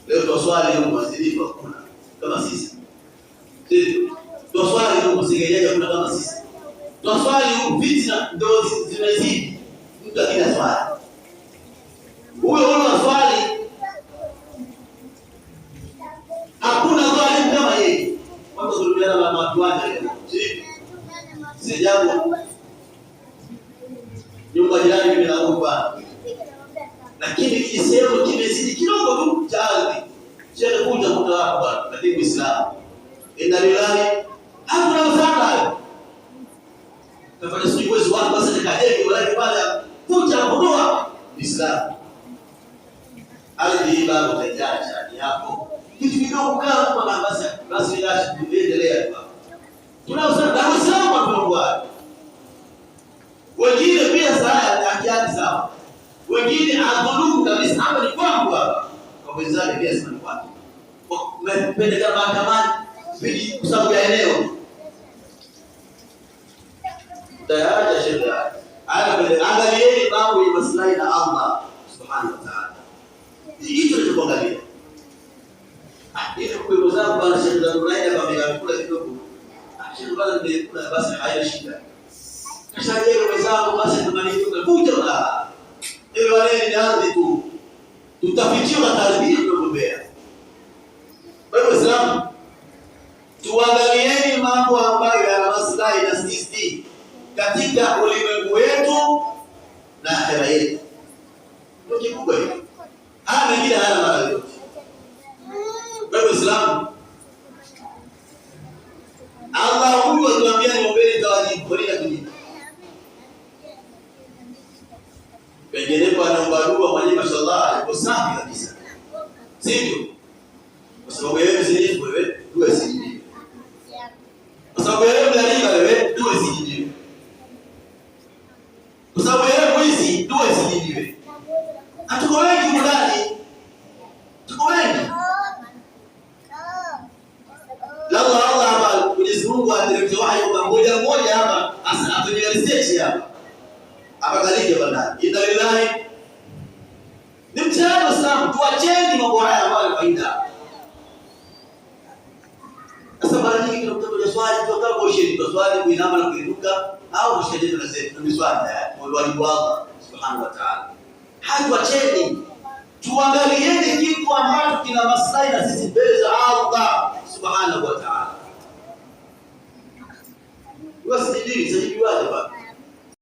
Leo twaswali huko wazilifu hakuna kama sisi. Sisi twaswali huko sigejaje hakuna kama sisi. Twaswali huko fitna ndio zimezidi. Mtu akila swali. Huyo swali hakuna swali kama yeye. Watu kurudiana na watu wake leo. Si jambo. Nyumba jirani mimi naomba. Lakini kisema kimezidi kidogo tu cha ardhi. Sio kuja kuta hapo bwana, lakini Uislamu. Inna lillahi hakuna msaada. Tafadhali sisi uwezo wako basi nikajenge wala kibaya kuja kudoa Uislamu. Ardhi bado haijacha ni hapo. Kitu kidogo kama kwa basi bila kuendelea tu. Tunaosema na Uislamu kwa Mungu. Wengine pia saa akiati sawa. Wengine adhulumu kabisa hapa ni kwangu hapa. Kwa wenzake pia sema kwake. Umepeleka mahakamani bidi kwa sababu ya eneo. Tayari sheria. Angalieni mambo ya maslahi na Allah Subhanahu wa Ta'ala. Hicho ndio kuangalia. Ile kwa sababu bwana sheria za Qur'ani kama imekula kidogo. Sheria bwana ndio basi haina shida. Kisha yeye wenzao basi tumanikuta kuja la. Ile wale ni ardhi tu. Tutafikia matarajio tunagombea. Kwa hiyo Islam tuangalieni mambo ambayo yana maslahi na sisi katika ulimwengu wetu na akhera yetu. Ndio kikubwa hicho. Haya mengine hayana maana yote. Kwa hiyo Islam Allah huyu atuambia ni ombeni tawajibu kwa nini? Pengine kwa naomba dua mwenye mashallah alikuwa safi kabisa. Sivyo? Kwa sababu wewe mzinifu wewe dua isijibiwe. Kwa sababu wewe mdhalimu wewe dua isijibiwe. Kwa sababu wewe mwizi dua isijibiwe. Hatuko wengi ndani. Tuko wengi. Allah hapa Mwenyezi Mungu ateremshe wahi kwa mmoja hapa afanye research hapa. Apakalike bwana. Inna lillahi. Ni mtihani Islam, tuacheni mambo haya ambayo faida. Sasa mara nyingi tunakuta swali tukakaa kwa ushiriki swali kuinama na kuinuka au kushajeni na zetu ni swali kwa walimu wa Allah Subhanahu wa Ta'ala. Hatuacheni. Tuangalieni kitu ambacho kina maslahi na sisi mbele za Allah Subhanahu wa Ta'ala. Wasijidini, sajibiwaje bwana?